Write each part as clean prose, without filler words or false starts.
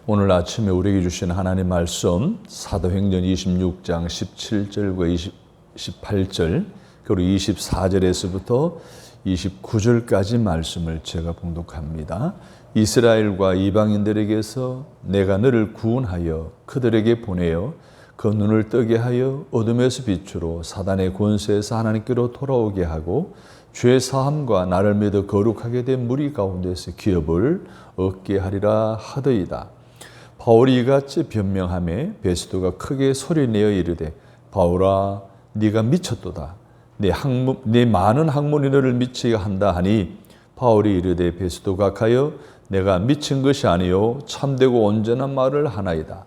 오늘 아침에 우리에게 주신 하나님 말씀 사도행전 26장 17절과 28절 그리고 24절에서부터 29절까지 말씀을 제가 봉독합니다. 이스라엘과 이방인들에게서 내가 너를 구원하여 그들에게 보내어 그 눈을 뜨게 하여 어둠에서 빛으로 사단의 권세에서 하나님께로 돌아오게 하고 죄 사함과 나를 믿어 거룩하게 된 무리 가운데서 기업을 얻게 하리라 하더이다. 바울이 이같이 변명하며 베스도가 크게 소리내어 이르되 바울아 네가 미쳤도다. 네 많은 학문이 너를 미치게 한다 하니 바울이 이르되 베스도가 가여 내가 미친 것이 아니요 참되고 온전한 말을 하나이다.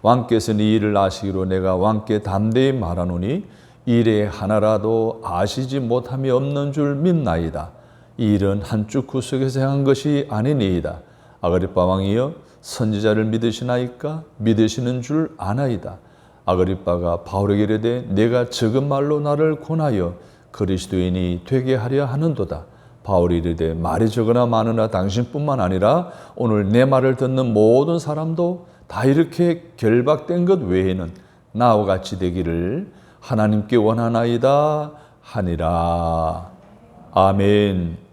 왕께서 네 일을 아시기로 내가 왕께 담대히 말하노니 일에 하나라도 아시지 못함이 없는 줄 믿나이다. 이 일은 한쪽 구석에서 행한 것이 아니니이다. 아그리빠 왕이여 선지자를 믿으시나이까? 믿으시는 줄 아나이다. 아그리빠가 바울에게 이르되 내가 적은 말로 나를 권하여 그리스도인이 되게 하려 하는도다. 바울이 이르되 말이 적으나 많으나 당신뿐만 아니라 오늘 내 말을 듣는 모든 사람도 다 이렇게 결박된 것 외에는 나와 같이 되기를 하나님께 원하나이다 하니라. 아멘.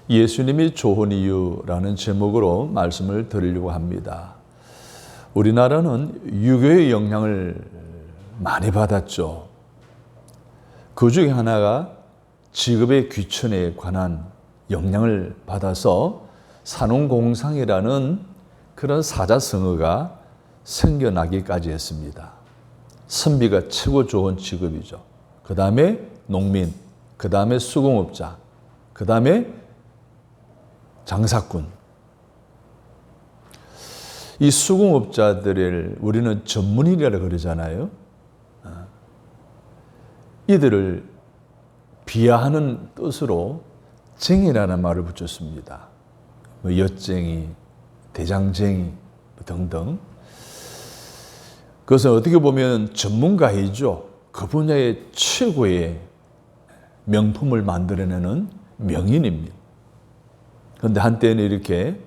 예수님이 좋은 이유라는 제목으로 말씀을 드리려고 합니다. 우리나라는 유교의 영향을 많이 받았죠. 그 중에 하나가 직업의 귀천에 관한 영향을 받아서 산업공상이라는 그런 사자성어가 생겨나기까지 했습니다. 선비가 최고 좋은 직업이죠. 그 다음에 농민, 그 다음에 수공업자, 그 다음에 장사꾼. 이 수공업자들을 우리는 전문인이라고 그러잖아요. 이들을 비하하는 뜻으로 쟁이라는 말을 붙였습니다. 엿쟁이, 대장쟁이 등등. 그것은 어떻게 보면 전문가이죠. 그 분야의 최고의 명품을 만들어내는 명인입니다. 그런데 한때는 이렇게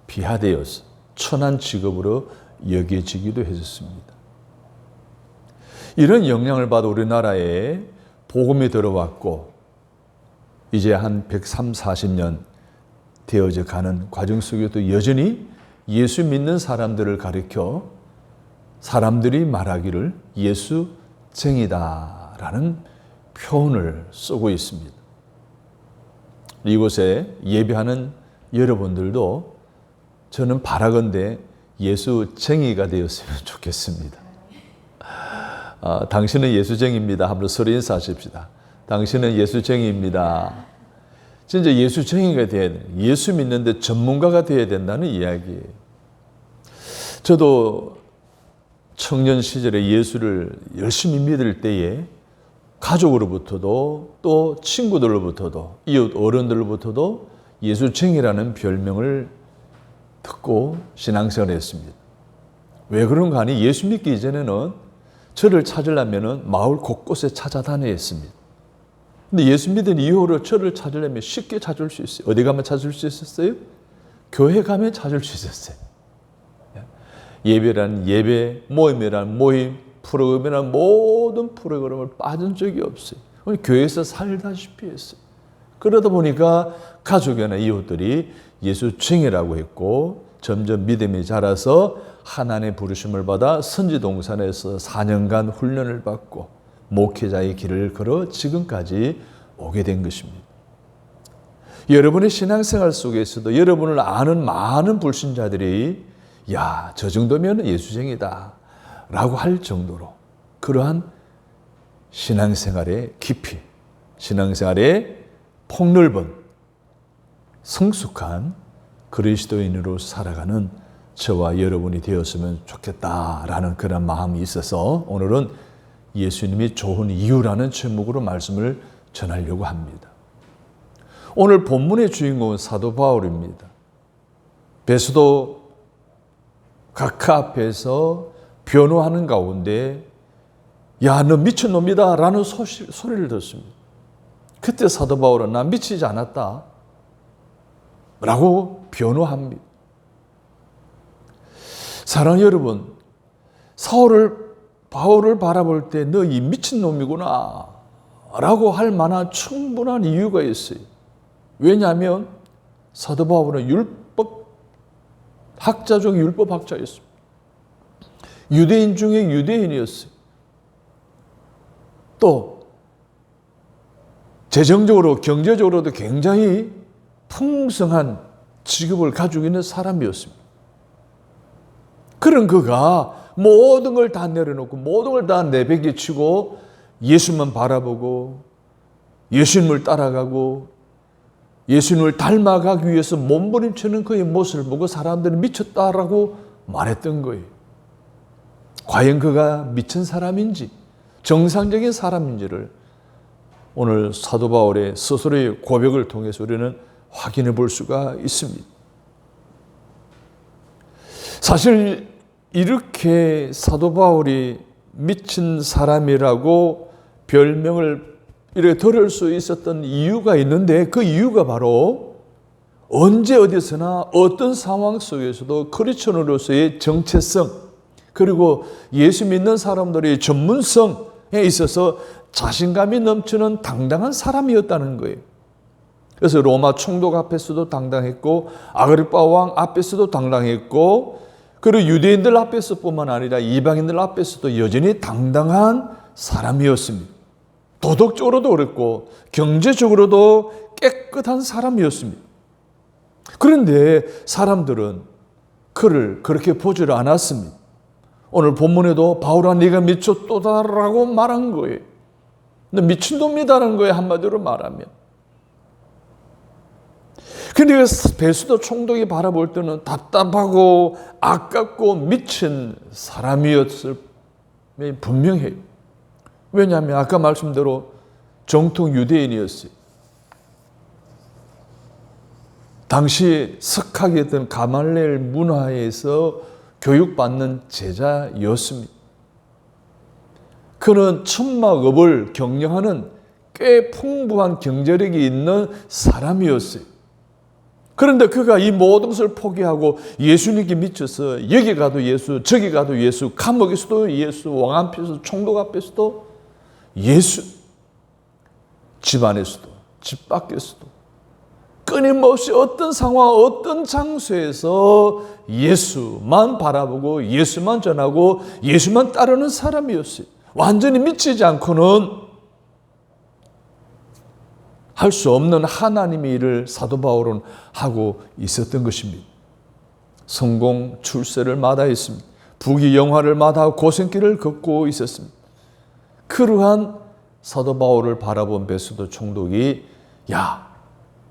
비하되어서 천한 직업으로 여겨지기도 했었습니다. 이런 영향을 받아 우리나라에 복음이 들어왔고 이제 한 130-40년 되어져 가는 과정 속에도 여전히 예수 믿는 사람들을 가리켜 사람들이 말하기를 예수쟁이다라는 표현을 쓰고 있습니다. 이곳에 예배하는 여러분들도 저는 바라건대 예수쟁이가 되었으면 좋겠습니다. 당신은 예수쟁이입니다. 한번 서로 인사하십시다. 당신은 예수쟁이입니다. 진짜 예수쟁이가 되어야 돼요. 예수 믿는데 전문가가 되어야 된다는 이야기예요. 저도 청년 시절에 예수를 열심히 믿을 때에 가족으로부터도 또 친구들로부터도 이웃 어른들로부터도 예수쟁이라는 별명을 듣고 신앙생활을 했습니다. 왜 그런가 하니 예수 믿기 이전에는 저를 찾으려면 마을 곳곳에 찾아다녀야 했습니다. 근데 예수 믿은 이후로 저를 찾으려면 쉽게 찾을 수 있어요. 어디 가면 찾을 수 있었어요? 교회 가면 찾을 수 있었어요. 예배란 예배, 모임이란 모임, 프로그램이란 모든 프로그램을 빠진 적이 없어요. 교회에서 살다시피 했어요. 그러다 보니까 가족이나 이웃들이 예수쟁이라고 했고 점점 믿음이 자라서 하나님의 부르심을 받아 선지동산에서 4년간 훈련을 받고 목회자의 길을 걸어 지금까지 오게 된 것입니다. 여러분의 신앙생활 속에서도 여러분을 아는 많은 불신자들이 야, 저 정도면 예수쟁이다 라고 할 정도로 그러한 신앙생활의 깊이, 신앙생활의 폭넓은 성숙한 그리스도인으로 살아가는 저와 여러분이 되었으면 좋겠다라는 그런 마음이 있어서 오늘은 예수님이 좋은 이유라는 제목으로 말씀을 전하려고 합니다. 오늘 본문의 주인공은 사도 바울입니다. 베스도 각하 앞에서 변호하는 가운데 야, 너 미친놈이다 라는 소리를 듣습니다. 그때 사도 바울은 나 미치지 않았다 라고 변호합니다. 사랑하는 여러분, 바울을 바라볼 때 너 이 미친놈이구나 라고 할 만한 충분한 이유가 있어요. 왜냐하면 사도 바울은 학자 중 율법학자였습니다. 유대인 중에 유대인이었어요. 또 재정적으로 경제적으로도 굉장히 풍성한 직업을 가지고 있는 사람이었습니다. 그런 그가 모든 걸 다 내려놓고 모든 걸 다 내팽개치고 예수만 바라보고 예수님을 따라가고 예수님을 닮아가기 위해서 몸부림치는 그의 모습을 보고 사람들은 미쳤다라고 말했던 거예요. 과연 그가 미친 사람인지 정상적인 사람인지를 오늘 사도 바울의 스스로의 고백을 통해서 우리는 확인해 볼 수가 있습니다. 사실 이렇게 사도 바울이 미친 사람이라고 별명을 이렇게 들을 수 있었던 이유가 있는데, 그 이유가 바로 언제 어디서나 어떤 상황 속에서도 크리스천으로서의 정체성, 그리고 예수 믿는 사람들의 전문성에 있어서 자신감이 넘치는 당당한 사람이었다는 거예요. 그래서 로마 총독 앞에서도 당당했고, 아그리파 왕 앞에서도 당당했고, 그리고 유대인들 앞에서뿐만 아니라 이방인들 앞에서도 여전히 당당한 사람이었습니다. 도덕적으로도 그랬고 경제적으로도 깨끗한 사람이었습니다. 그런데 사람들은 그를 그렇게 보지를 않았습니다. 오늘 본문에도 바울아 네가 미쳤도다라고 말한 거예요. 너 미친놈이다라는 거예요, 한마디로 말하면. 근데 베스도 총독이 바라볼 때는 답답하고 아깝고 미친 사람이었을 분명해요. 왜냐하면 아까 말씀대로 정통 유대인이었어요. 당시 석학이었던 가말레엘 문화에서 교육받는 제자였습니다. 그는 천막업을 경영하는 꽤 풍부한 경제력이 있는 사람이었어요. 그런데 그가 이 모든 것을 포기하고 예수님께 미쳐서 여기 가도 예수, 저기 가도 예수, 감옥에서도 예수, 왕 앞에서도 총독 앞에서도 예수, 집 안에서도 집 밖에서도 끊임없이 어떤 상황, 어떤 장소에서 예수만 바라보고 예수만 전하고 예수만 따르는 사람이었어요. 완전히 미치지 않고는 할 수 없는 하나님의 일을 사도 바울은 하고 있었던 것입니다. 성공 출세를 마다했습니다. 부귀영화를 마다하고 고생길을 걷고 있었습니다. 그러한 사도 바울을 바라본 베스도 총독이 야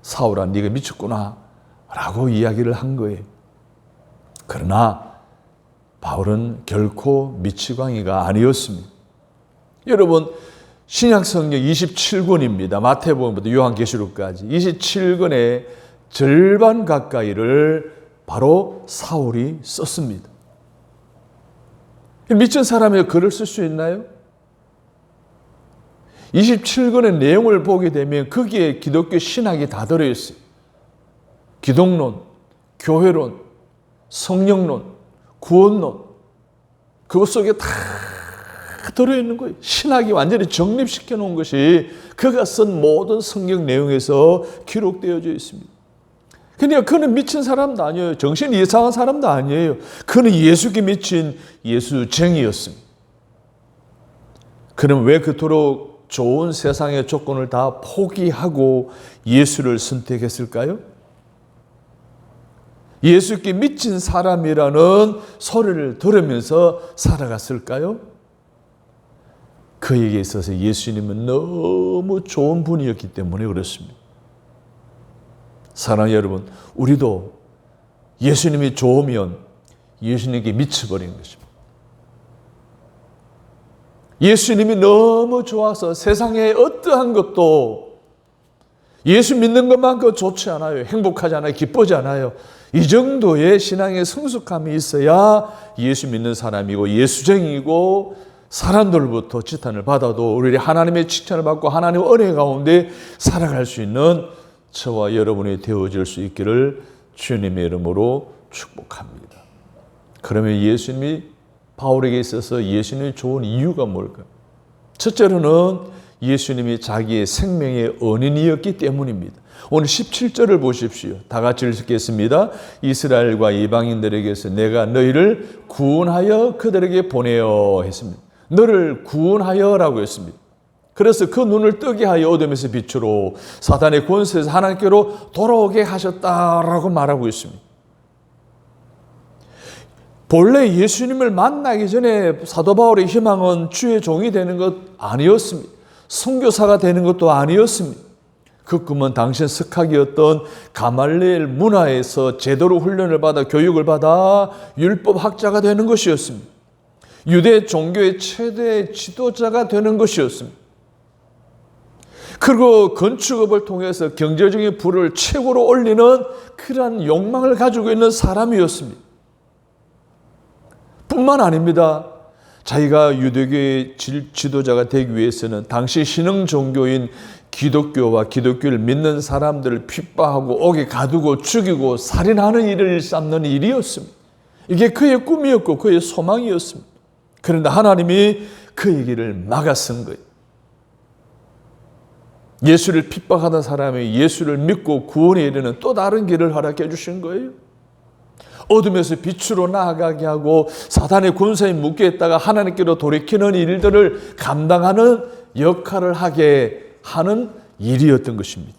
사울아 네가 미쳤구나 라고 이야기를 한 거예요. 그러나 바울은 결코 미치광이가 아니었습니다. 여러분 신약성경 27권입니다. 마태복음부터 요한계시록까지 27권의 절반 가까이를 바로 사울이 썼습니다. 미친 사람이 글을 쓸 수 있나요? 27권의 내용을 보게 되면 거기에 기독교 신학이 다 들어있어요. 기독론, 교회론, 성령론, 구원론, 그것 속에 다 들어있는 거예요. 신학이 완전히 정립시켜 놓은 것이 그가 쓴 모든 성경 내용에서 기록되어져 있습니다. 그러니까 그는 미친 사람도 아니에요. 정신이 이상한 사람도 아니에요. 그는 예수께 미친 예수쟁이였습니다. 그는 왜 그토록 좋은 세상의 조건을 다 포기하고 예수를 선택했을까요? 예수께 미친 사람이라는 소리를 들으면서 살아갔을까요? 그에게 있어서 예수님은 너무 좋은 분이었기 때문에 그렇습니다. 사랑하는 여러분, 우리도 예수님이 좋으면 예수님께 미쳐버린 것입니다. 예수님이 너무 좋아서 세상에 어떠한 것도 예수 믿는 것만큼 좋지 않아요. 행복하지 않아요. 기쁘지 않아요. 이 정도의 신앙의 성숙함이 있어야 예수 믿는 사람이고 예수쟁이고 사람들로부터 칭찬을 받아도 우리 하나님의 칭찬을 받고 하나님의 은혜 가운데 살아갈 수 있는 저와 여러분이 되어질 수 있기를 주님의 이름으로 축복합니다. 그러면 예수님이 바울에게 있어서 예수님이 좋은 이유가 뭘까요? 첫째로는 예수님이 자기의 생명의 은인이었기 때문입니다. 오늘 17절을 보십시오. 다 같이 읽겠습니다. 이스라엘과 이방인들에게서 내가 너희를 구원하여 그들에게 보내어 했습니다. 너를 구원하여라고 했습니다. 그래서 그 눈을 뜨게 하여 어둠에서 빛으로 사단의 권세에서 하나님께로 돌아오게 하셨다라고 말하고 있습니다. 본래 예수님을 만나기 전에 사도 바울의 희망은 주의 종이 되는 것 아니었습니다. 선교사가 되는 것도 아니었습니다. 그 꿈은 당신 석학이었던 가말리엘 문화에서 제대로 훈련을 받아 교육을 받아 율법학자가 되는 것이었습니다. 유대 종교의 최대 지도자가 되는 것이었습니다. 그리고 건축업을 통해서 경제적인 부를 최고로 올리는 그러한 욕망을 가지고 있는 사람이었습니다. 뿐만 아닙니다. 자기가 유대교의 지도자가 되기 위해서는 당시 신흥 종교인 기독교와 기독교를 믿는 사람들을 핍박하고 옥에 가두고 죽이고 살인하는 일을 일삼는 일이었습니다. 이게 그의 꿈이었고 그의 소망이었습니다. 그런데 하나님이 그의 길을 막아선 거예요. 예수를 핍박하던 사람이 예수를 믿고 구원에 이르는 또 다른 길을 허락해 주신 거예요. 어둠에서 빛으로 나아가게 하고 사단의 권세에 묶여있다가 하나님께로 돌이키는 일들을 감당하는 역할을 하게 하는 일이었던 것입니다.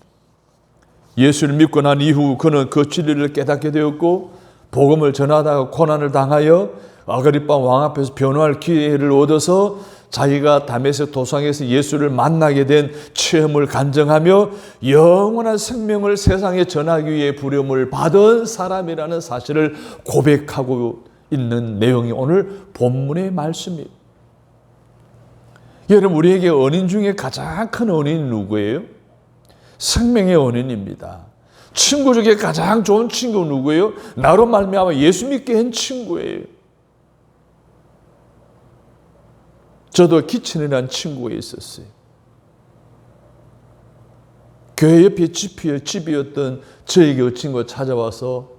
예수를 믿고 난 이후 그는 그 진리를 깨닫게 되었고 복음을 전하다가 고난을 당하여 아그리빠 왕 앞에서 변호할 기회를 얻어서 자기가 다메섹 도상에서 예수를 만나게 된 체험을 간증하며 영원한 생명을 세상에 전하기 위해 부름을 받은 사람이라는 사실을 고백하고 있는 내용이 오늘 본문의 말씀이에요. 여러분, 우리에게 은인 중에 가장 큰 은인이 누구예요? 생명의 은인입니다. 친구 중에 가장 좋은 친구는 누구예요? 나로 말미암아 예수 믿게 한 친구예요. 저도 기친이라는 친구가 있었어요. 교회 옆에 집이었던 저에게 그 친구가 찾아와서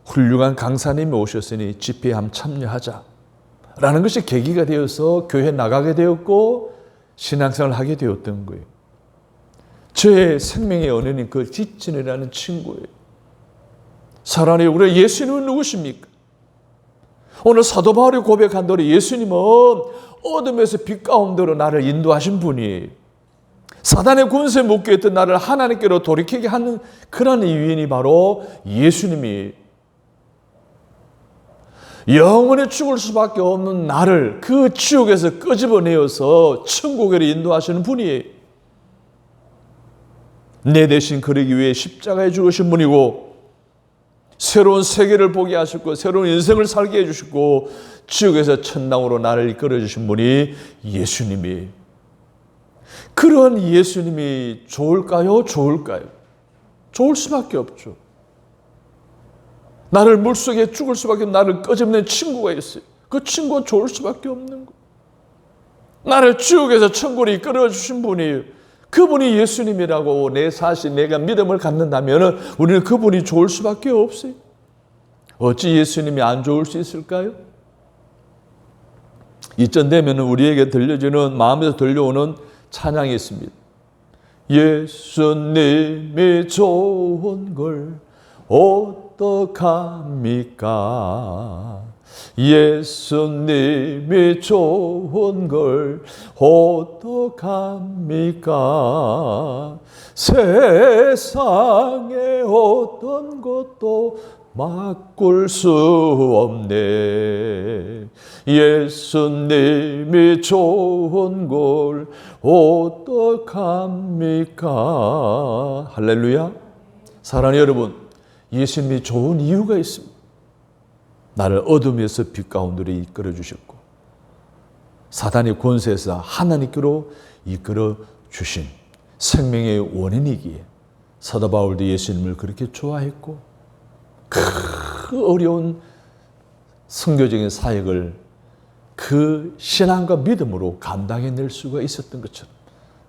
훌륭한 강사님이 오셨으니 집회에 한번 참여하자 라는 것이 계기가 되어서 교회에 나가게 되었고 신앙생활을 하게 되었던 거예요. 저의 생명의 은인인 그 기친이라는 친구예요. 사랑하는 우리 예수님은 누구십니까? 오늘 사도 바울이 고백한 대로 예수님은 어둠에서 빛 가운데로 나를 인도하신 분이에요. 사단의 권세에 묶여있던 나를 하나님께로 돌이키게 하는 그런 이유인이 바로 예수님이 영원히 죽을 수밖에 없는 나를 그 지옥에서 끄집어내어서 천국으로 인도하시는 분이에요. 내 대신 그러기 위해 십자가에 죽으신 분이고 새로운 세계를 보게 하셨고 새로운 인생을 살게 해주시고 지옥에서 천당으로 나를 이끌어 주신 분이 예수님이에요. 그런 예수님이 좋을까요? 좋을까요? 좋을 수밖에 없죠. 나를 물속에 죽을 수밖에 없는 나를 끄집어낸 친구가 있어요. 그 친구가 좋을 수밖에 없는 거. 나를 지옥에서 천국으로 이끌어 주신 분이에요. 그분이 예수님이라고 내가 믿음을 갖는다면 우리는 그분이 좋을 수밖에 없어요. 어찌 예수님이 안 좋을 수 있을까요? 이쯤 되면 우리에게 들려지는 마음에서 들려오는 찬양이 있습니다. 예수님이 좋은 걸 어떡합니까? 예수님이 좋은 걸 어떡합니까? 세상에 어떤 것도 바꿀 수 없네. 예수님이 좋은 걸 어떡합니까? 할렐루야. 사랑하는 여러분, 예수님이 좋은 이유가 있습니다. 나를 어둠에서 빛 가운데로 이끌어 주셨고 사단의 권세에서 하나님께로 이끌어 주신 생명의 원인이기에 사도 바울도 예수님을 그렇게 좋아했고 그 어려운 선교적인 사역을 그 신앙과 믿음으로 감당해낼 수가 있었던 것처럼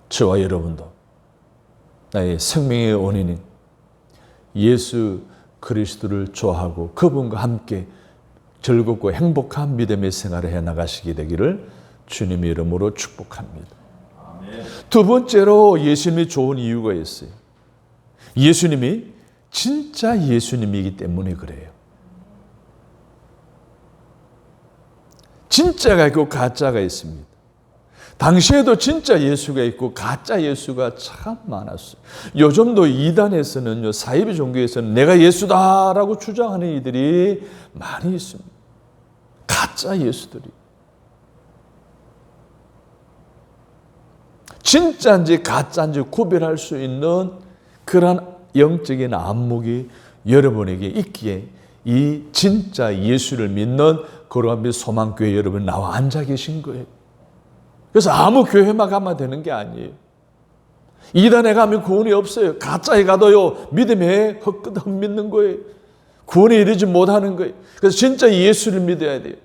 저와 여러분도 나의 생명의 원인인 예수 그리스도를 좋아하고 그분과 함께 즐겁고 행복한 믿음의 생활을 해나가시게 되기를 주님의 이름으로 축복합니다. 두 번째로 예수님이 좋은 이유가 있어요. 예수님이 진짜 예수님이기 때문에 그래요. 진짜가 있고 가짜가 있습니다. 당시에도 진짜 예수가 있고 가짜 예수가 참 많았어요. 요즘도 이단에서는요, 사이비 종교에서는 내가 예수다라고 주장하는 이들이 많이 있습니다. 가짜 예수들이. 진짜인지 가짜인지 구별할 수 있는 그런 영적인 안목이 여러분에게 있기에 이 진짜 예수를 믿는 거룩한 소망교회 여러분 나와 앉아 계신 거예요. 그래서 아무 교회만 가면 되는 게 아니에요. 이단에 가면 구원이 없어요. 가짜에 가도요, 믿음에 헛 믿는 거예요. 구원에 이르지 못하는 거예요. 그래서 진짜 예수를 믿어야 돼요.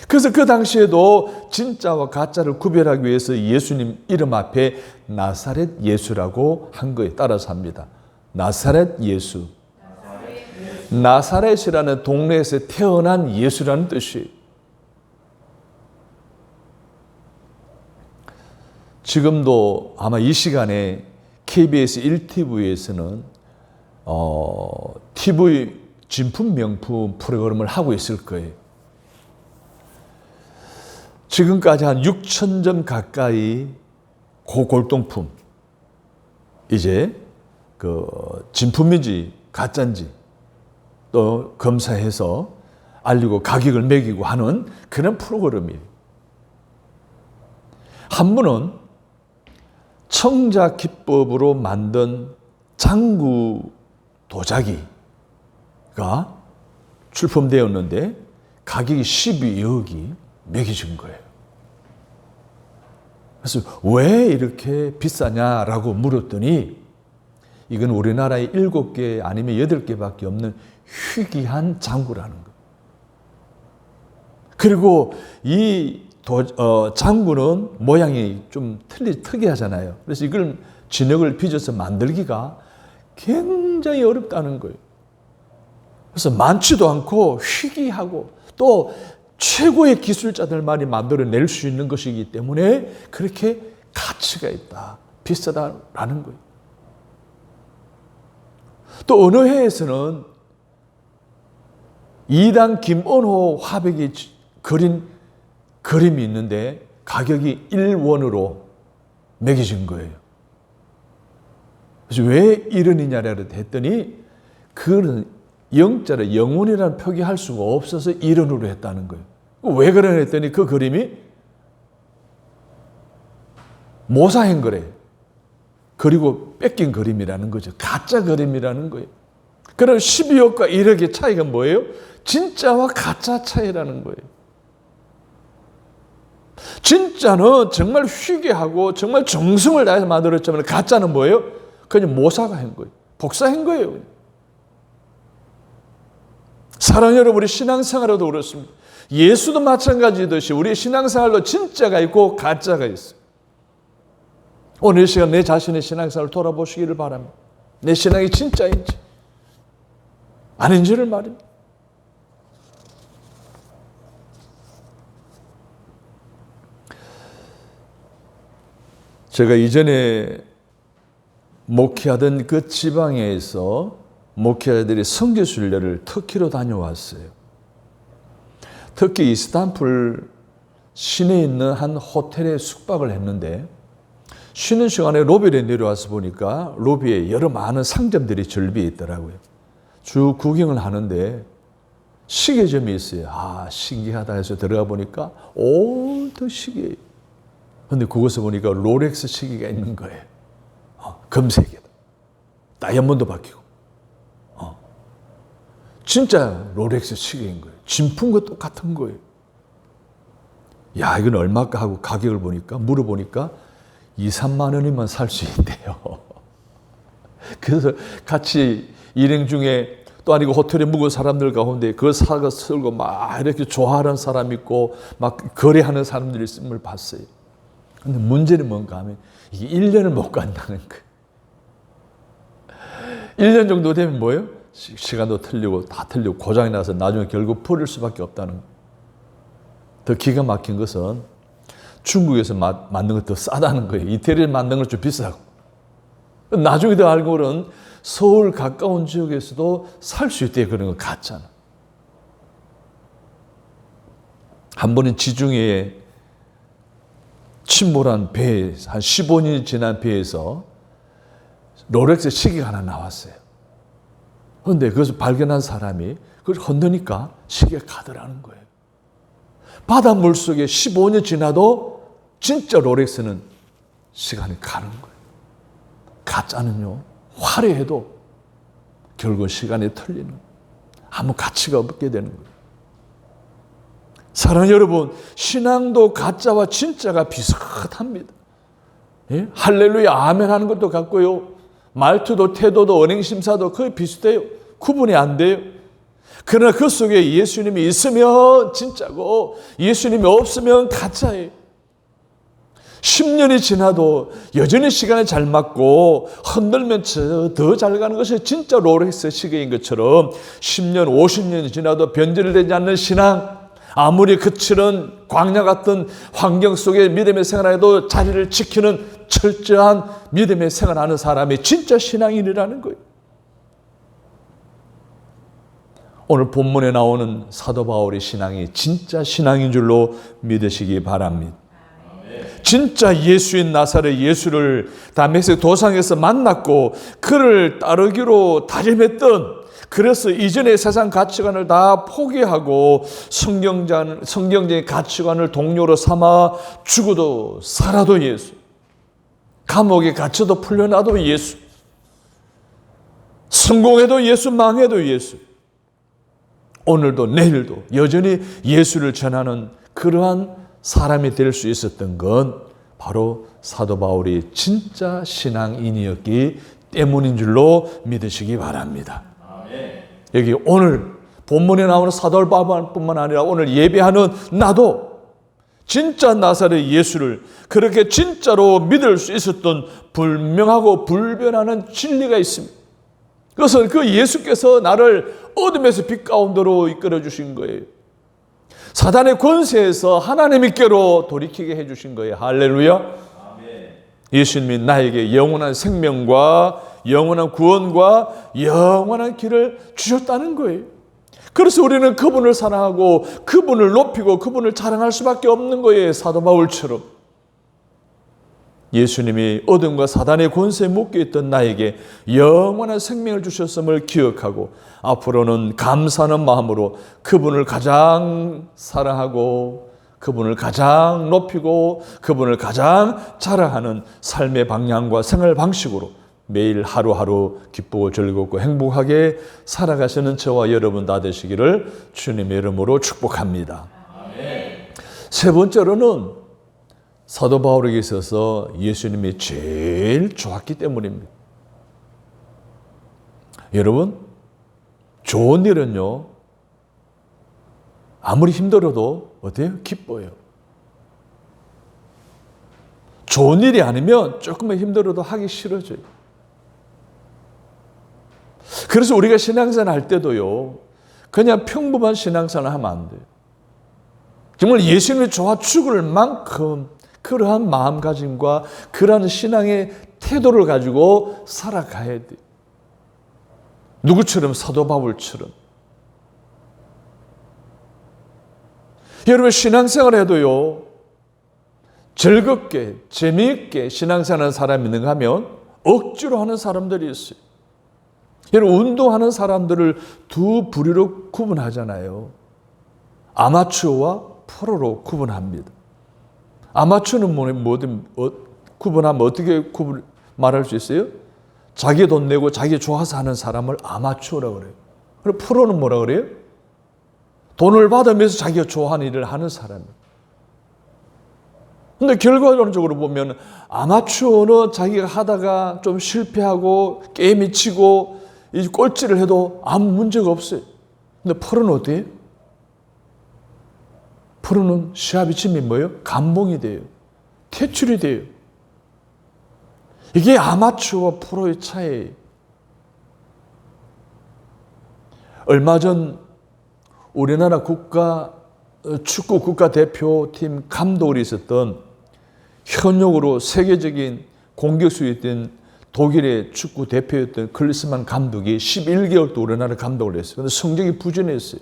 그래서 그 당시에도 진짜와 가짜를 구별하기 위해서 예수님 이름 앞에 나사렛 예수라고 한 거에 따라서 합니다. 나사렛 예수. 나사렛이라는 동네에서 태어난 예수라는 뜻이에요. 지금도 아마 이 시간에 KBS 1TV에서는 TV 진품 명품 프로그램을 하고 있을 거예요. 지금까지 한 6,000점 가까이 고골동품, 이제 그 진품인지 가짜인지 또 검사해서 알리고 가격을 매기고 하는 그런 프로그램이에요. 한 분은 청자 기법으로 만든 장구 도자기가 출품되었는데 가격이 12억이 매겨진 거예요. 그래서 왜 이렇게 비싸냐라고 물었더니 이건 우리나라에 7개 아니면 8개밖에 없는 희귀한 장구라는 거예요. 그리고 이 장구는 모양이 좀 특이하잖아요. 그래서 이걸 진흙을 빚어서 만들기가 굉장히 어렵다는 거예요. 그래서 많지도 않고 희귀하고 또 최고의 기술자들만이 만들어낼 수 있는 것이기 때문에 그렇게 가치가 있다, 비싸다라는 거예요. 또 어느 해에서는 이단 김은호 화백이 그린 그림이 있는데 가격이 1원으로 매겨진 거예요. 그래서 왜 이런이냐라고 했더니 그는 영자를 영혼이라는 표기할 수가 없어서 1원으로 했다는 거예요. 왜 그러냐 했더니 그 그림이 모사한 거래요. 그리고 뺏긴 그림이라는 거죠. 가짜 그림이라는 거예요. 그럼 12억과 1억의 차이가 뭐예요? 진짜와 가짜 차이라는 거예요. 진짜는 정말 희귀하고 정말 정성을 다해서 만들었지만 가짜는 뭐예요? 그냥 모사가 한 거예요. 복사한 거예요. 사랑하는 여러분, 우리 신앙생활에도 그렇습니다. 예수도 마찬가지듯이 우리 신앙생활도 진짜가 있고 가짜가 있어요. 오늘 이 시간 내 자신의 신앙생활을 돌아보시기를 바랍니다. 내 신앙이 진짜인지 아닌지를 말입니다. 제가 이전에 목회하던 그 지방에서 목회자들이 선교순례를 터키로 다녀왔어요. 터키 이스탄불 시내에 있는 한 호텔에 숙박을 했는데 쉬는 시간에 로비에 내려와서 보니까 로비에 여러 많은 상점들이 절비해 있더라고요. 쭉 구경을 하는데 시계점이 있어요. 아, 신기하다 해서 들어가 보니까 더 시계예요. 근데 그곳에 보니까 롤렉스 시계가 있는 거예요. 금색이다. 다이아몬드 박히고. 진짜 롤렉스 시계인 거예요. 진품과 똑같은 거예요. 야, 이건 얼마일까 하고 가격을 보니까, 물어보니까 2, 3만 원이면 살 수 있대요. 그래서 같이 일행 중에 또 아니고 호텔에 묵은 사람들 가운데 그걸 사고 쓸고 막 이렇게 좋아하는 사람 있고 막 거래하는 사람들이 있음을 봤어요. 근데 문제는 뭔가 하면 이게 1년을 못 간다는 거예요. 1년 정도 되면 뭐예요? 시간도 틀리고 다 틀리고 고장이 나서 나중에 결국 버릴 수밖에 없다는 거예요. 더 기가 막힌 것은 중국에서 만든 것도 싸다는 거예요. 이태리에서 만든 건 좀 비싸고. 나중에 더 알고는 서울 가까운 지역에서도 살 수 있대. 그런 거 가짜는. 한 번은 지중해에 침몰한 배에 한 15년이 지난 배에서 롤렉스 시계가 하나 나왔어요. 그런데 그것을 발견한 사람이 그걸 건드니까 시계가 가더라는 거예요. 바닷물 속에 15년 지나도 진짜 롤렉스는 시간이 가는 거예요. 가짜는요, 화려해도 결국 시간이 틀리는, 아무 가치가 없게 되는 거예요. 사랑하는 여러분, 신앙도 가짜와 진짜가 비슷합니다. 예? 할렐루야 아멘 하는 것도 같고요, 말투도 태도도 언행심사도 거의 비슷해요. 구분이 안 돼요. 그러나 그 속에 예수님이 있으면 진짜고 예수님이 없으면 가짜예요. 10년이 지나도 여전히 시간에 잘 맞고 흔들면 더 잘 가는 것이 진짜 롤렉스 시계인 것처럼 10년, 50년이 지나도 변질되지 않는 신앙, 아무리 거칠은 광야 같은 환경 속에 믿음의 생활에도 자리를 지키는 철저한 믿음의 생활하는 사람이 진짜 신앙인이라는 거예요. 오늘 본문에 나오는 사도 바울의 신앙이 진짜 신앙인 줄로 믿으시기 바랍니다. 진짜 예수인 나사렛 예수를 다메섹 도상에서 만났고 그를 따르기로 다짐했던, 그래서 이전의 세상 가치관을 다 포기하고 성경적인 가치관을 동료로 삼아 죽어도 살아도 예수, 감옥에 갇혀도 풀려나도 예수, 성공해도 예수, 망해도 예수, 오늘도 내일도 여전히 예수를 전하는 그러한 사람이 될 수 있었던 건 바로 사도 바울이 진짜 신앙인이었기 때문인 줄로 믿으시기 바랍니다. 여기 오늘 본문에 나오는 사도 바울뿐만 아니라 오늘 예배하는 나도 진짜 나사렛 예수를 그렇게 진짜로 믿을 수 있었던 불명하고 불변하는 진리가 있습니다. 그것은 그 예수께서 나를 어둠에서 빛 가운데로 이끌어 주신 거예요. 사단의 권세에서 하나님께로 돌이키게 해주신 거예요. 할렐루야. 아멘. 예수님이 나에게 영원한 생명과 영원한 구원과 영원한 길을 주셨다는 거예요. 그래서 우리는 그분을 사랑하고 그분을 높이고 그분을 자랑할 수밖에 없는 거예요. 사도 바울처럼. 예수님이 어둠과 사단의 권세에 묶여있던 나에게 영원한 생명을 주셨음을 기억하고 앞으로는 감사하는 마음으로 그분을 가장 사랑하고 그분을 가장 높이고 그분을 가장 자랑하는 삶의 방향과 생활 방식으로 매일 하루하루 기쁘고 즐겁고 행복하게 살아가시는 저와 여러분 다 되시기를 주님의 이름으로 축복합니다. 아멘. 세 번째로는 사도 바울에게 있어서 예수님이 제일 좋았기 때문입니다. 여러분, 좋은 일은요, 아무리 힘들어도 어때요? 기뻐요. 좋은 일이 아니면 조금만 힘들어도 하기 싫어져요. 그래서 우리가 신앙생활 할 때도요, 그냥 평범한 신앙생활 하면 안 돼요. 정말 예수님이 좋아 죽을 만큼 그러한 마음가짐과 그러한 신앙의 태도를 가지고 살아가야 돼요. 누구처럼? 사도 바울처럼. 여러분, 신앙생활 해도요, 즐겁게 재미있게 신앙생활하는 사람이 있는가 하면 억지로 하는 사람들이 있어요. 여러분, 운동하는 사람들을 두 부류로 구분하잖아요. 아마추어와 프로로 구분합니다. 아마추어는 뭐든 구분하면 어떻게 말할 수 있어요? 자기 돈 내고 자기 좋아서 하는 사람을 아마추어라고 그래요. 그리고 프로는 뭐라 그래요? 돈을 받으면서 자기가 좋아하는 일을 하는 사람이에요. 근데 결과적으로 보면 아마추어는 자기가 하다가 좀 실패하고 게임이 치고 이 꼴찌를 해도 아무 문제가 없어요. 근데 프로는 어때요? 프로는 시합이 치면 뭐예요? 감봉이 돼요. 퇴출이 돼요. 이게 아마추어와 프로의 차이예요. 얼마 전 우리나라 축구 국가대표팀 감독이 있었던 현역으로 세계적인 공격수였던 독일의 축구 대표였던 클리스만 감독이 11개월 또 우리나라 감독을 했어요. 그런데 성적이 부진했어요.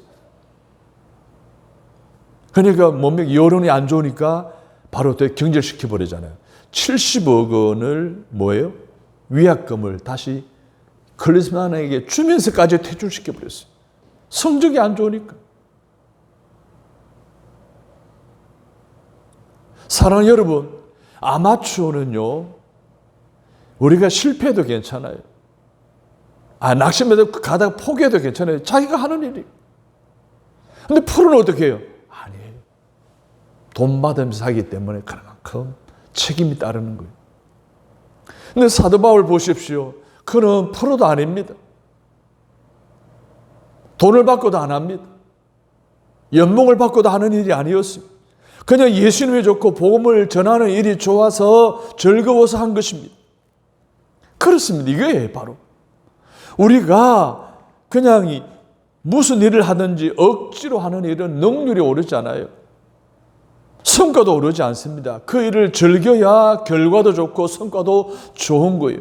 그러니까 몸에 여론이 안 좋으니까 바로 또 경질시켜버리잖아요. 70억 원을 뭐예요? 위약금을 다시 클리스만에게 주면서까지 퇴출시켜버렸어요. 성적이 안 좋으니까. 사랑하는 여러분, 아마추어는요, 우리가 실패해도 괜찮아요. 낙심해도 가다가 포기해도 괜찮아요. 자기가 하는 일이. 근데 프로는 어떻게 해요? 아니에요. 돈 받으면서 하기 때문에 그만큼 책임이 따르는 거예요. 근데 사도 바울 보십시오. 그는 프로도 아닙니다. 돈을 받고도 안 합니다. 연봉을 받고도 하는 일이 아니었어요. 그냥 예수님이 좋고 복음을 전하는 일이 좋아서 즐거워서 한 것입니다. 그렇습니다. 이거예요, 바로. 우리가 그냥 무슨 일을 하든지 억지로 하는 일은 능률이 오르지 않아요. 성과도 오르지 않습니다. 그 일을 즐겨야 결과도 좋고 성과도 좋은 거예요.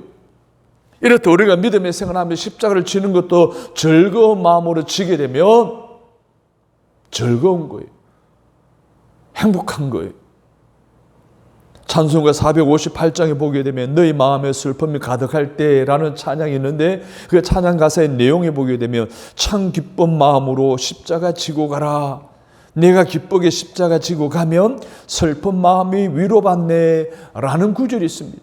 이렇듯 우리가 믿음의 생활하며 십자가를 지는 것도 즐거운 마음으로 지게 되면 즐거운 거예요. 행복한 거예요. 찬송가 458장에 보게 되면 너희 마음에 슬픔이 가득할 때라는 찬양이 있는데 그 찬양 가사의 내용에 보게 되면 참 기쁜 마음으로 십자가 지고 가라. 내가 기쁘게 십자가 지고 가면 슬픈 마음이 위로받네 라는 구절이 있습니다.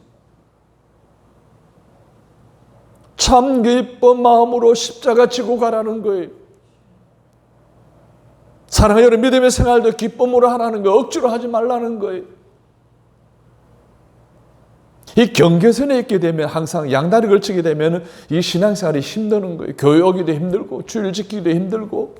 참 기쁜 마음으로 십자가 지고 가라는 거예요. 사랑하는 여러분, 믿음의 생활도 기쁨으로 하라는 거예요. 억지로 하지 말라는 거예요. 이 경계선에 있게 되면 항상 양다리 걸치게 되면 이 신앙생활이 힘드는 거예요. 교회 오기도 힘들고 주일 지키기도 힘들고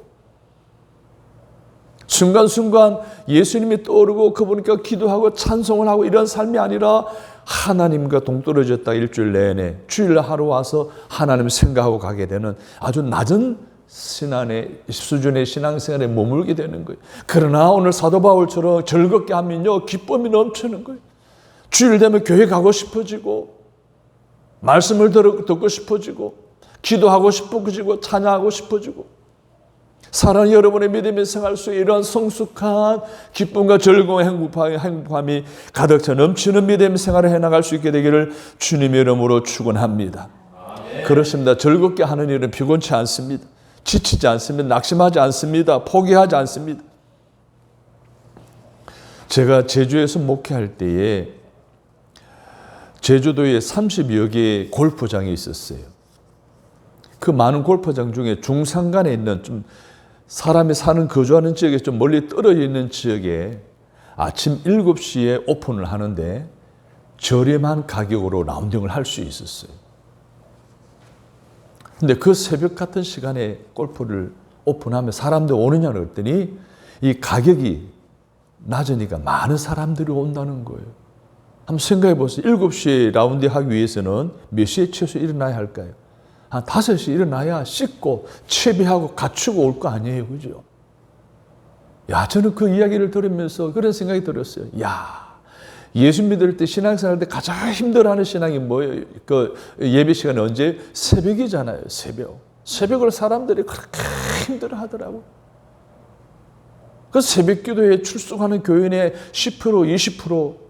순간순간 예수님이 떠오르고 그분께 기도하고 찬송을 하고 이런 삶이 아니라 하나님과 동떨어졌다 일주일 내내 주일 하루 와서 하나님 생각하고 가게 되는 아주 낮은 수준의 신앙생활에 머물게 되는 거예요. 그러나 오늘 사도 바울처럼 즐겁게 하면요 기쁨이 넘치는 거예요. 주일 되면 교회 가고 싶어지고 말씀을 듣고 싶어지고 기도하고 싶어지고 찬양하고 싶어지고 사랑하는 여러분의 믿음의 생활 속에 이러한 성숙한 기쁨과 즐거운 행복함이 가득 차 넘치는 믿음의 생활을 해나갈 수 있게 되기를 주님의 이름으로 축원합니다. 그렇습니다. 즐겁게 하는 일은 피곤치 않습니다. 지치지 않습니다. 낙심하지 않습니다. 포기하지 않습니다. 제가 제주에서 목회할 때에 제주도에 30여 개의 골프장이 있었어요. 그 많은 골프장 중에 중산간에 있는 좀 사람이 사는 거주하는 지역에 좀 멀리 떨어져 있는 지역에 아침 7시에 오픈을 하는데 저렴한 가격으로 라운딩을 할 수 있었어요. 근데 그 새벽 같은 시간에 골프를 오픈하면 사람들이 오느냐 그랬더니 이 가격이 낮으니까 많은 사람들이 온다는 거예요. 한번 생각해 보세요. 7시에 라운딩 하기 위해서는 몇 시에 최소 일어나야 할까요? 한 5시 일어나야 씻고 채비하고 갖추고 올 거 아니에요. 그죠? 야, 저는 그 이야기를 들으면서 그런 생각이 들었어요. 야, 예수 믿을 때 신앙생활 때 가장 힘들어하는 신앙이 뭐예요? 그 예배 시간이 언제? 새벽이잖아요. 새벽. 새벽을 사람들이 그렇게 힘들어 하더라고요. 그 새벽 기도에 출석하는 교인의 10%, 20%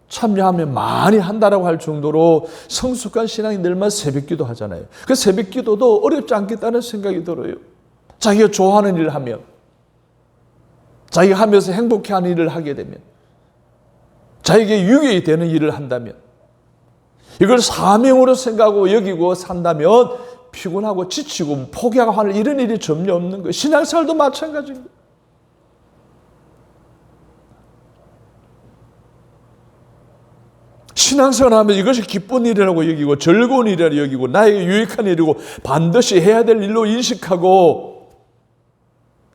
참여하면 많이 한다라고 할 정도로 성숙한 신앙이 늘만 새벽 기도 하잖아요. 그 새벽 기도도 어렵지 않겠다는 생각이 들어요. 자기가 좋아하는 일을 하면, 자기가 하면서 행복해하는 일을 하게 되면, 자기에게 유익이 되는 일을 한다면, 이걸 사명으로 생각하고 여기고 산다면 피곤하고 지치고 포기하고 하는 이런 일이 전혀 없는 거예요. 신앙생활도 마찬가지인 거예요. 신앙생활하면 이것이 기쁜 일이라고 여기고 즐거운 일이라고 여기고 나에게 유익한 일이고 반드시 해야 될 일로 인식하고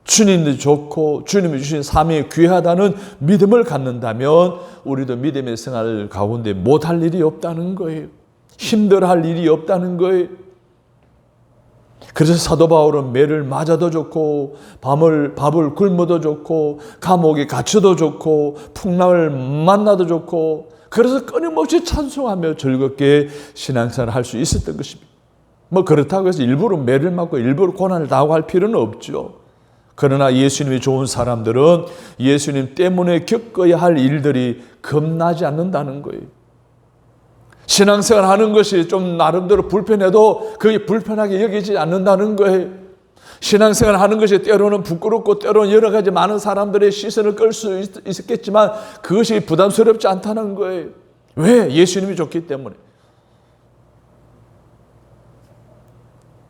주님이 좋고 주님이 주신 사명이 귀하다는 믿음을 갖는다면 우리도 믿음의 생활 가운데 못할 일이 없다는 거예요. 힘들어할 일이 없다는 거예요. 그래서 사도 바울은 매를 맞아도 좋고 밥을 굶어도 좋고 감옥에 갇혀도 좋고 풍랑을 만나도 좋고 그래서 끊임없이 찬송하며 즐겁게 신앙생활을 할 수 있었던 것입니다. 뭐 그렇다고 해서 일부러 매를 맞고 일부러 고난을 당하고 할 필요는 없죠. 그러나 예수님이 좋은 사람들은 예수님 때문에 겪어야 할 일들이 겁나지 않는다는 거예요. 신앙생활 하는 것이 좀 나름대로 불편해도 그게 불편하게 여기지 않는다는 거예요. 신앙생활 하는 것이 때로는 부끄럽고 때로는 여러 가지 많은 사람들의 시선을 끌 수 있었겠지만 그것이 부담스럽지 않다는 거예요. 왜? 예수님이 좋기 때문에.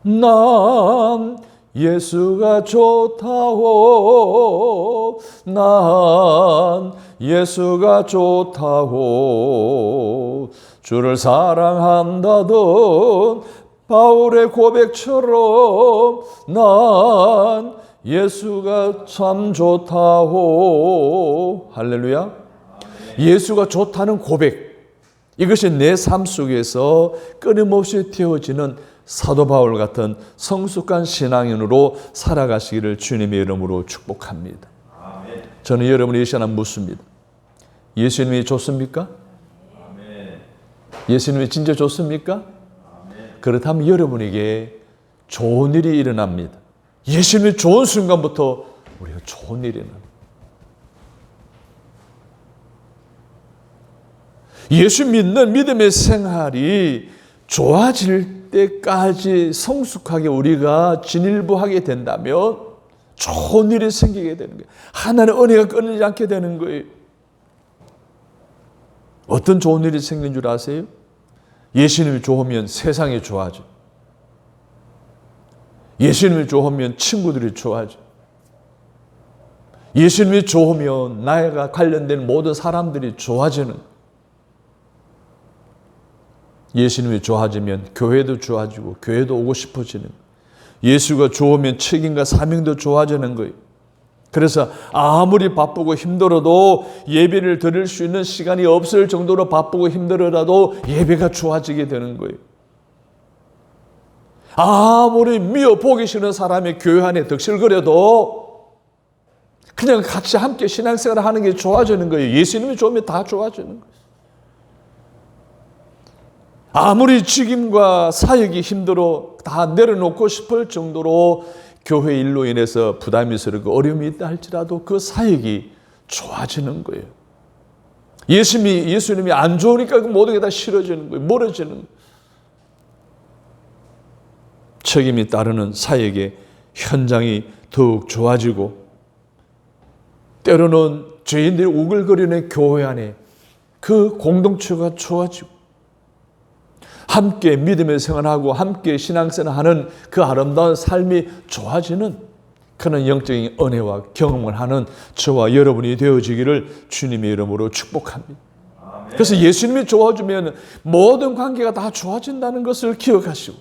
난 예수가 좋다고, 난 예수가 좋다고, 주를 사랑한다던 바울의 고백처럼 난 예수가 참 좋다고. 할렐루야. 예수가 좋다는 고백, 이것이 내 삶 속에서 끊임없이 되어지는 사도 바울 같은 성숙한 신앙인으로 살아가시기를 주님의 이름으로 축복합니다. 저는 여러분이 이 시간 묻습니다. 예수님이 좋습니까? 예수님이 진짜 좋습니까? 그렇다면 여러분에게 좋은 일이 일어납니다. 예수님이 좋은 순간부터 우리가 좋은 일이 일어납니다. 예수 믿는 믿음의 생활이 좋아질 때까지 성숙하게 우리가 진일보하게 된다면 좋은 일이 생기게 되는 거예요. 하나님의 은혜가 끊이지 않게 되는 거예요. 어떤 좋은 일이 생긴 줄 아세요? 예수님이 좋으면 세상이 좋아져. 예수님이 좋으면 친구들이 좋아져. 예수님이 좋으면 나와 관련된 모든 사람들이 좋아지는. 예수님이 좋아지면 교회도 좋아지고 교회도 오고 싶어지는. 예수가 좋으면 책임과 사명도 좋아지는 거예요. 그래서 아무리 바쁘고 힘들어도 예배를 드릴 수 있는 시간이 없을 정도로 바쁘고 힘들어라도 예배가 좋아지게 되는 거예요. 아무리 미워 보기 싫은 사람이 교회 안에 덕실거려도 그냥 같이 함께 신앙생활을 하는 게 좋아지는 거예요. 예수님이 좋으면 다 좋아지는 거예요. 아무리 직임과 사역이 힘들어 다 내려놓고 싶을 정도로 교회 일로 인해서 부담이 스럽고 어려움이 있다 할지라도 그 사역이 좋아지는 거예요. 예수님이 안 좋으니까 그 모든 게 다 싫어지는 거예요. 멀어지는 거예요. 책임이 따르는 사역의 현장이 더욱 좋아지고 때로는 죄인들이 우글거리는 교회 안에 그 공동체가 좋아지고 함께 믿음의 생활하고 함께 신앙생활하는 그 아름다운 삶이 좋아지는 그런 영적인 은혜와 경험을 하는 저와 여러분이 되어지기를 주님의 이름으로 축복합니다. 그래서 예수님이 좋아지면 모든 관계가 다 좋아진다는 것을 기억하시고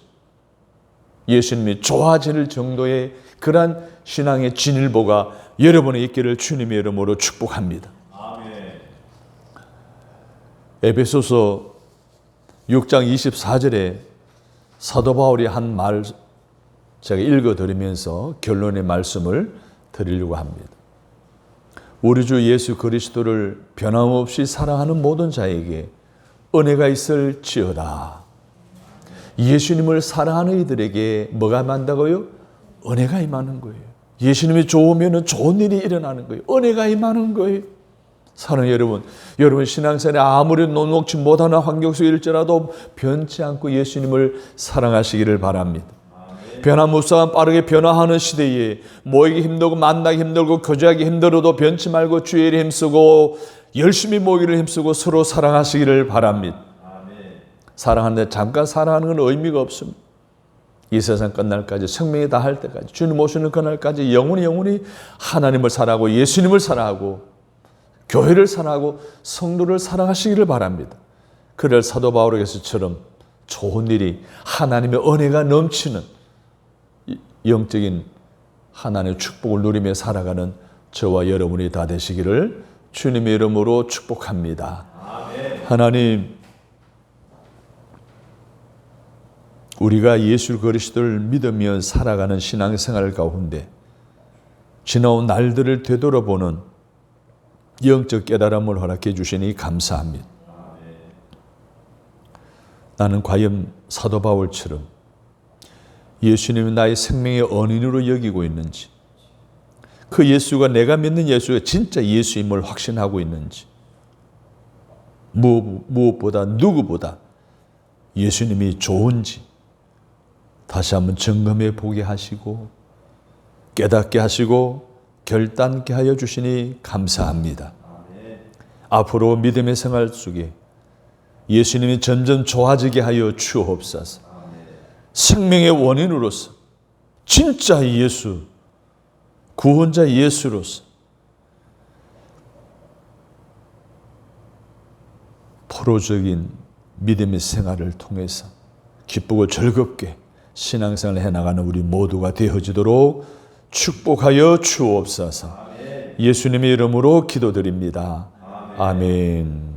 예수님이 좋아질 정도의 그러한 신앙의 진일보가 여러분의 있기를 주님의 이름으로 축복합니다. 에베소서 6장 24절에 사도 바울이 한 말 제가 읽어드리면서 결론의 말씀을 드리려고 합니다. 우리 주 예수 그리스도를 변함없이 사랑하는 모든 자에게 은혜가 있을지어다. 예수님을 사랑하는 이들에게 뭐가 임한다고요? 은혜가 임하는 거예요. 예수님이 좋으면 좋은 일이 일어나는 거예요. 은혜가 임하는 거예요. 사랑하는 여러분 신앙생활에 아무리 녹록지 못하는 환경 속일지라도 변치 않고 예수님을 사랑하시기를 바랍니다. 변화무쌍한 빠르게 변화하는 시대에 모이기 힘들고 만나기 힘들고 교제하기 힘들어도 변치 말고 주의 일에 힘쓰고 열심히 모이기를 힘쓰고 서로 사랑하시기를 바랍니다. 사랑하는데 잠깐 사랑하는 건 의미가 없습니다. 이 세상 끝날까지 생명이 다할 때까지 주님 오시는 그날까지 영원히 하나님을 사랑하고 예수님을 사랑하고 교회를 사랑하고 성도를 사랑하시기를 바랍니다. 그럴 사도 바울에게서처럼 좋은 일이 하나님의 은혜가 넘치는 영적인 하나님의 축복을 누리며 살아가는 저와 여러분이 다 되시기를 주님의 이름으로 축복합니다. 아멘. 하나님, 우리가 예수 그리스도를 믿으며 살아가는 신앙생활 가운데 지나온 날들을 되돌아보는 영적 깨달음을 허락해 주시니 감사합니다. 나는 과연 사도 바울처럼 예수님이 나의 생명의 언인으로 여기고 있는지, 그 예수가 내가 믿는 예수가 진짜 예수임을 확신하고 있는지, 무엇보다 누구보다 예수님이 좋은지 다시 한번 점검해 보게 하시고 깨닫게 하시고 결단케 하여 주시니 감사합니다. 앞으로 믿음의 생활 속에 예수님이 점점 좋아지게 하여 주옵소서. 생명의 원인으로서 진짜 예수, 구원자 예수로서 포로적인 믿음의 생활을 통해서 기쁘고 즐겁게 신앙생활을 해나가는 우리 모두가 되어지도록 축복하여 주옵소서. 예수님의 이름으로 기도드립니다. 아멘.